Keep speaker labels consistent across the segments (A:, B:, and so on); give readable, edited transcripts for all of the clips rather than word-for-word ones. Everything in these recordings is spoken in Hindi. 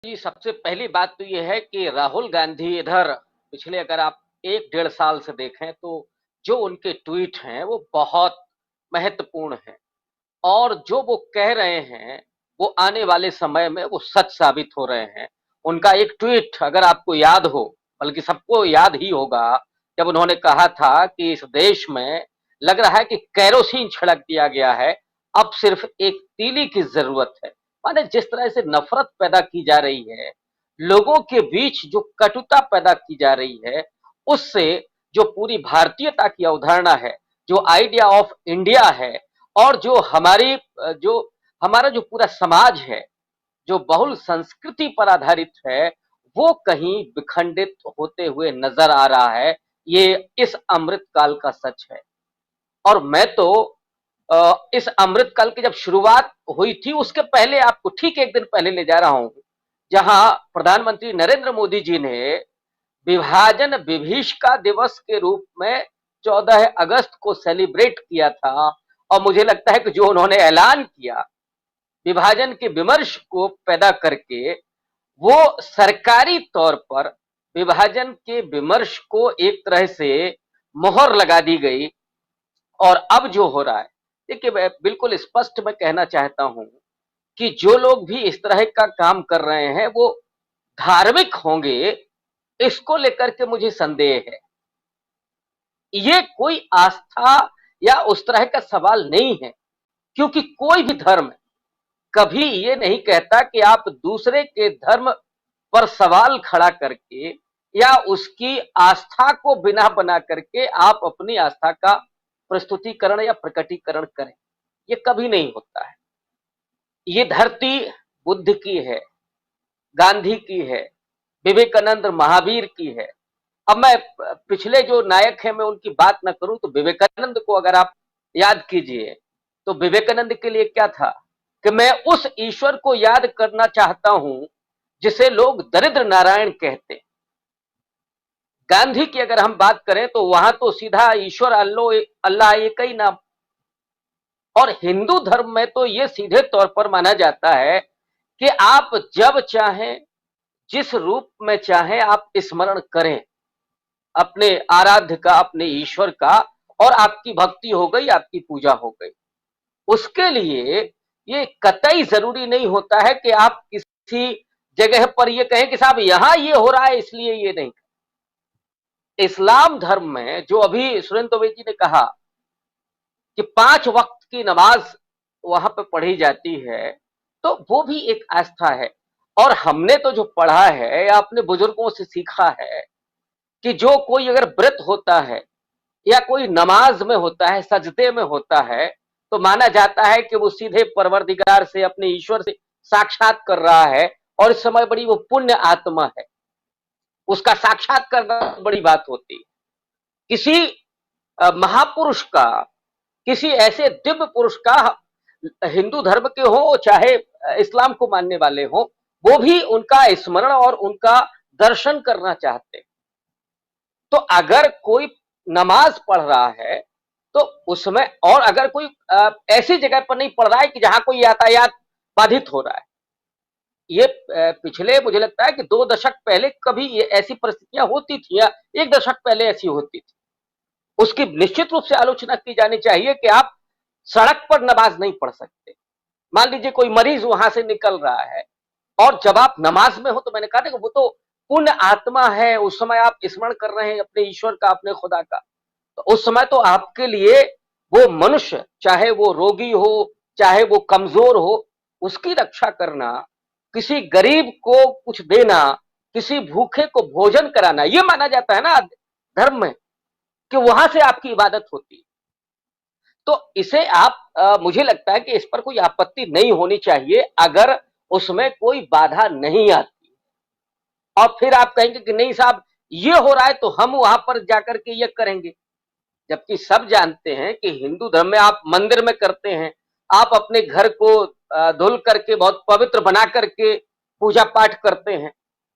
A: जी, सबसे पहली बात तो ये है कि राहुल गांधी इधर पिछले अगर आप 1 डेढ़ साल से देखें तो जो उनके ट्वीट हैं वो बहुत महत्वपूर्ण हैं और जो वो कह रहे हैं, वो आने वाले समय में वो सच साबित हो रहे हैं। उनका एक ट्वीट अगर आपको याद हो, बल्कि सबको याद ही होगा, जब उन्होंने कहा था कि इस देश में लग रहा है कि केरोसिन छिड़क दिया गया है, अब सिर्फ एक तीली की ज़रूरत है। माने जिस तरह से नफ़रत पैदा की जा रही है, लोगों के बीच जो कटुता पैदा की जा रही है, उससे जो पूरी भारतीयता की अवधारणा है, जो आइडिया ऑफ इंडिया है और जो हमारा जो पूरा समाज है, जो बहुल संस्कृति पर आधारित है, वो कहीं विखंडित होते हुए नजर आ रहा है। ये इस अमृत काल का सच है। और मैं तो इस अमृत काल की जब शुरुआत हुई थी उसके पहले आपको ठीक एक दिन पहले ले जा रहा हूं, जहां प्रधानमंत्री नरेंद्र मोदी जी ने विभाजन विभीषिका दिवस के रूप में 14 अगस्त को सेलिब्रेट किया था। और मुझे लगता है कि जो उन्होंने ऐलान किया विभाजन के विमर्श को पैदा करके, वो सरकारी तौर पर विभाजन के विमर्श को एक तरह से मोहर लगा दी गई। और अब जो हो रहा है, देखिए मैं बिल्कुल स्पष्ट मैं कहना चाहता हूं कि जो लोग भी इस तरह का काम कर रहे हैं वो धार्मिक होंगे, इसको लेकर के मुझे संदेह है। ये कोई आस्था या उस तरह का सवाल नहीं है, क्योंकि कोई भी धर्म कभी ये नहीं कहता कि आप दूसरे के धर्म पर सवाल खड़ा करके या उसकी आस्था को बिना बना करके आप अपनी आस्था का प्रस्तुतिकरण या प्रकटीकरण करें। ये कभी नहीं होता है। ये धरती बुद्ध की है, गांधी की है, विवेकानंद महावीर की है। अब मैं पिछले जो नायक हैं मैं उनकी बात ना करूं तो विवेकानंद को अगर आप याद कीजिए, तो विवेकानंद के लिए क्या था कि मैं उस ईश्वर को याद करना चाहता हूं जिसे लोग दरिद्र नारायण कहते हैं। गांधी की अगर हम बात करें तो वहां तो सीधा ईश्वर अल्लाह एक ही नाम। और हिंदू धर्म में तो ये सीधे तौर पर माना जाता है कि आप जब चाहें, जिस रूप में चाहें आप स्मरण करें अपने आराध्य का, अपने ईश्वर का, और आपकी भक्ति हो गई, आपकी पूजा हो गई। उसके लिए ये कतई जरूरी नहीं होता है कि आप किसी जगह पर ये कहें कि साहब यहां ये हो रहा है इसलिए ये नहीं। इस्लाम धर्म में जो अभी सुरेंद्र दुबे जी ने कहा कि 5 वक्त की नमाज वहां पे पढ़ी जाती है, तो वो भी एक आस्था है। और हमने तो जो पढ़ा है या अपने बुजुर्गों से सीखा है कि जो कोई अगर व्रत होता है या कोई नमाज में होता है, सजदे में होता है, तो माना जाता है कि वो सीधे परवरदिगार से, अपने ईश्वर से साक्षात कर रहा है। और इस समय बड़ी वो पुण्य आत्मा है, उसका साक्षात करना बड़ी बात होती है। किसी महापुरुष का, किसी ऐसे दिव्य पुरुष का, हिंदू धर्म के हो चाहे इस्लाम को मानने वाले हो, वो भी उनका स्मरण और उनका दर्शन करना चाहते हैं। तो अगर कोई नमाज पढ़ रहा है तो उसमें, और अगर कोई ऐसी जगह पर नहीं पढ़ रहा है कि जहां कोई यातायात बाधित हो रहा है, ये पिछले मुझे लगता है कि 2 दशक पहले कभी ये ऐसी परिस्थितियां होती थी या 1 दशक पहले ऐसी होती थी, उसकी निश्चित रूप से आलोचना की जानी चाहिए कि आप सड़क पर नमाज नहीं पढ़ सकते। मान लीजिए कोई मरीज वहां से निकल रहा है और जब आप नमाज में हो, तो मैंने कहा था कि वो तो पुण्य आत्मा है, उस समय आप स्मरण कर रहे हैं अपने ईश्वर का, अपने खुदा का। तो उस समय तो आपके लिए वो मनुष्य, चाहे वो रोगी हो चाहे वो कमजोर हो, उसकी रक्षा करना, किसी गरीब को कुछ देना, किसी भूखे को भोजन कराना, ये माना जाता है ना धर्म में कि वहां से आपकी इबादत होती है। तो इसे आप मुझे लगता है कि इस पर कोई आपत्ति नहीं होनी चाहिए अगर उसमें कोई बाधा नहीं आती। और फिर आप कहेंगे कि नहीं साहब ये हो रहा है तो हम वहां पर जाकर के ये करेंगे, जबकि सब जानते हैं कि हिंदू धर्म में आप मंदिर में करते हैं, आप अपने घर को धुल करके बहुत पवित्र बना करके पूजा पाठ करते हैं,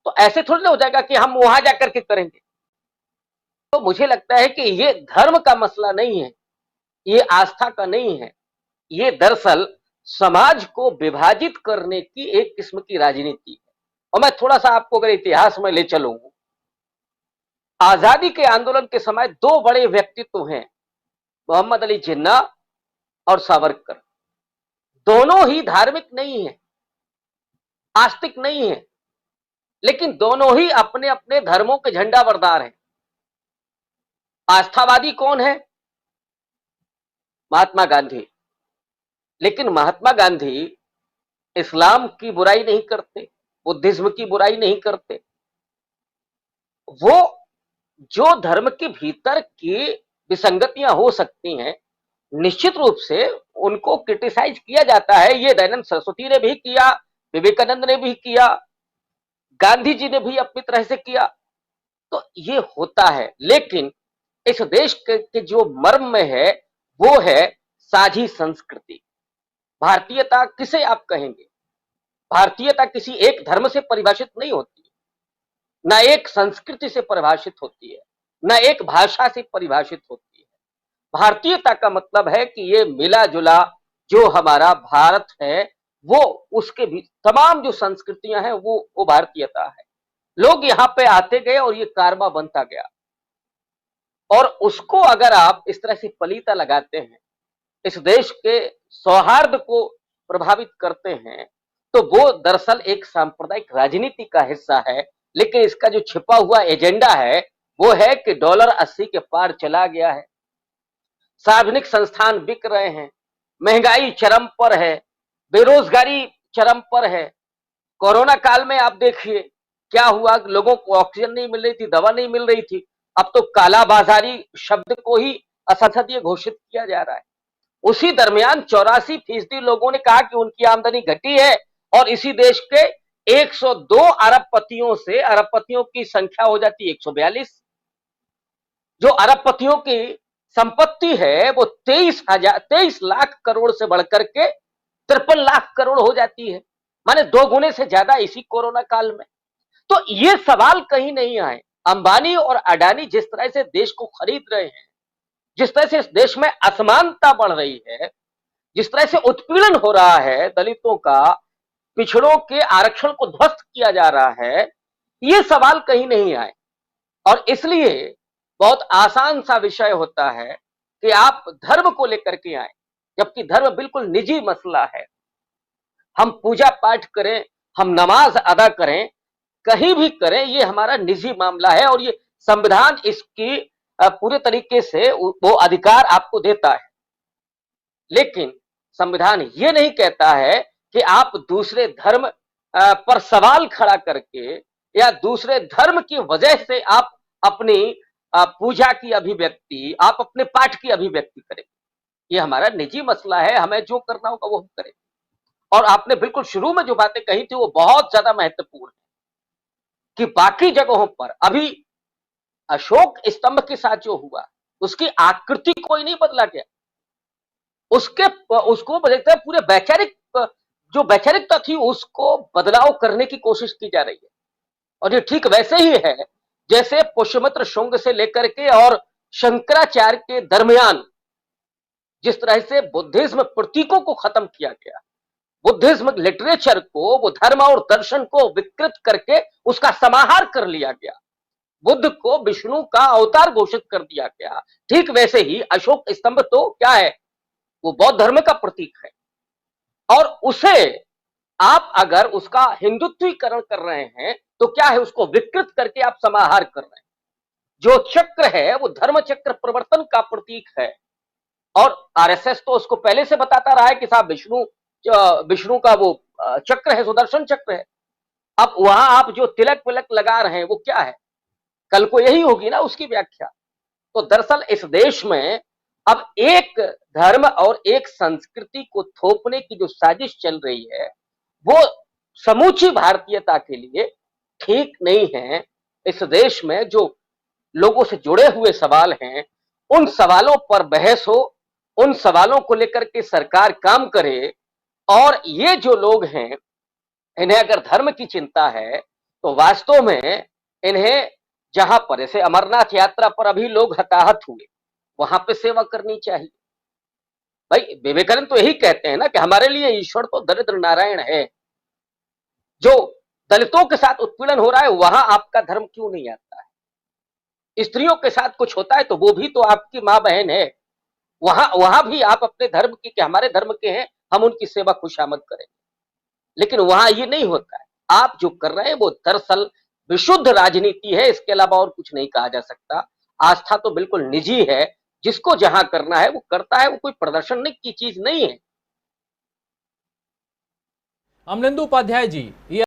A: तो ऐसे थोड़ी ना हो जाएगा कि हम वहां जाकर के करेंगे। तो मुझे लगता है कि ये धर्म का मसला नहीं है, ये आस्था का नहीं है, ये दरअसल समाज को विभाजित करने की एक किस्म की राजनीति है। और मैं थोड़ा सा आपको अगर इतिहास में ले चलूं, आजादी के आंदोलन के समय दो बड़े व्यक्तित्व हैं, मोहम्मद अली जिन्ना और सावरकर। दोनों ही धार्मिक नहीं है, आस्तिक नहीं है, लेकिन दोनों ही अपने अपने धर्मों के झंडा बरदार हैं। आस्थावादी कौन है? महात्मा गांधी। लेकिन महात्मा गांधी इस्लाम की बुराई नहीं करते, बुद्धिज्म की बुराई नहीं करते। वो जो धर्म के भीतर की विसंगतियां हो सकती हैं, निश्चित रूप से उनको क्रिटिसाइज किया जाता है। ये दयानंद सरस्वती ने भी किया, विवेकानंद ने भी किया, गांधी जी ने भी अपनी तरह से किया। तो ये होता है, लेकिन इस देश के जो मर्म में है वो है साझी संस्कृति। भारतीयता किसे आप कहेंगे? भारतीयता किसी एक धर्म से परिभाषित नहीं होती, ना एक संस्कृति से परिभाषित होती है, ना एक भाषा से परिभाषित होती है। भारतीयता का मतलब है कि ये मिला जुला जो हमारा भारत है, वो उसके भी तमाम जो संस्कृतियां हैं वो भारतीयता है। लोग यहाँ पे आते गए और ये कारवा बनता गया, और उसको अगर आप इस तरह से पलीता लगाते हैं, इस देश के सौहार्द को प्रभावित करते हैं, तो वो दरअसल एक सांप्रदायिक राजनीति का हिस्सा है। लेकिन इसका जो छिपा हुआ एजेंडा है वो है कि डॉलर 80 के पार चला गया है, सार्वजनिक संस्थान बिक रहे हैं, महंगाई चरम पर है, बेरोजगारी चरम पर है। कोरोना काल में आप देखिए क्या हुआ, लोगों को ऑक्सीजन नहीं मिल रही थी, दवा नहीं मिल रही थी। अब तो काला बाजारी शब्द को ही असंसदीय घोषित किया जा रहा है। उसी दरमियान 84% लोगों ने कहा कि उनकी आमदनी घटी है, और इसी देश के 102 अरबपतियों से अरबपतियों की संख्या हो जाती है 142। जो अरबपतियों की संपत्ति है वो 23 लाख करोड़ से बढ़कर के 53 लाख करोड़ हो जाती है, माने 2 गुने से ज्यादा इसी कोरोना काल में। तो ये सवाल कहीं नहीं आए। अंबानी और अडानी जिस तरह से देश को खरीद रहे हैं, जिस तरह से इस देश में असमानता बढ़ रही है, जिस तरह से उत्पीड़न हो रहा है दलितों का, पिछड़ों के आरक्षण को ध्वस्त किया जा रहा है, ये सवाल कहीं नहीं आए। और इसलिए बहुत आसान सा विषय होता है कि आप धर्म को लेकर के आए, जबकि धर्म बिल्कुल निजी मसला है। हम पूजा पाठ करें, हम नमाज अदा करें, कहीं भी करें, ये हमारा निजी मामला है, और ये संविधान इसकी पूरे तरीके से वो अधिकार आपको देता है। लेकिन संविधान ये नहीं कहता है कि आप दूसरे धर्म पर सवाल खड़ा करके या दूसरे धर्म की वजह से आप अपनी पूजा की अभिव्यक्ति, आप अपने पाठ की अभिव्यक्ति करें। ये हमारा निजी मसला है, हमें जो करना होगा वो हम करें। और आपने बिल्कुल शुरू में जो बातें कही थी वो बहुत ज्यादा महत्वपूर्ण है कि बाकी जगहों पर अभी अशोक स्तंभ के साथ जो हुआ, उसकी आकृति कोई नहीं बदला गया, उसको बदलते हैं पूरे वैचारिक जो वैचारिकता थी उसको बदलाव करने की कोशिश की जा रही है। और ये ठीक वैसे ही है जैसे पुष्यमित्र शुंग से लेकर के और शंकराचार्य के दरमियान जिस तरह से बुद्धिज्म प्रतीकों को खत्म किया गया, बुद्धिज्म लिटरेचर को, वो धर्म और दर्शन को विकृत करके उसका समाहार कर लिया गया, बुद्ध को विष्णु का अवतार घोषित कर दिया गया, ठीक वैसे ही अशोक स्तंभ तो क्या है, वो बौद्ध धर्म का प्रतीक है। और उसे आप अगर उसका हिंदुत्वीकरण कर रहे हैं तो क्या है, उसको विकृत करके आप समाहार कर रहे हैं। जो चक्र है वो धर्म चक्र परिवर्तन का प्रतीक है, और आरएसएस तो उसको पहले से बताता रहा है कि साहब विष्णु का वो चक्र है, सुदर्शन चक्र है। अब वहां आप जो तिलक विलक लगा रहे हैं वो क्या है, कल को यही होगी ना उसकी व्याख्या। तो दरअसल इस देश में अब एक धर्म और एक संस्कृति को थोपने की जो साजिश चल रही है वो समूची भारतीयता के लिए ठीक नहीं है। इस देश में जो लोगों से जुड़े हुए सवाल हैं उन सवालों पर बहस हो, उन सवालों को लेकर के सरकार काम करे, और ये जो लोग हैं इन्हें अगर धर्म की चिंता है तो वास्तव में इन्हें जहां पर जैसे अमरनाथ यात्रा पर अभी लोग हताहत हुए वहां पे सेवा करनी चाहिए। भाई विवेकानंद तो यही कहते हैं ना कि हमारे लिए ईश्वर तो दरिद्र नारायण है, जो दलितों के साथ उत्पीड़न हो रहा है, वहां आपका धर्म क्यों नहीं आता है? स्त्रियों के साथ कुछ होता है तो वो भी तो आपकी माँ बहन है, वहां वहां भी आप अपने धर्म की, कि हमारे धर्म के हैं, हम उनकी सेवा खुशामद करें। लेकिन वहां ये नहीं होता है। आप जो कर रहे हैं वो दरअसल विशुद्ध राजनीति है, इसके अलावा और कुछ नहीं कहा जा सकता। आस्था तो बिल्कुल निजी है, जिसको जहां करना है वो करता है, वो कोई प्रदर्शन की चीज नहीं है।
B: अमलेंदु उपाध्याय जी, ये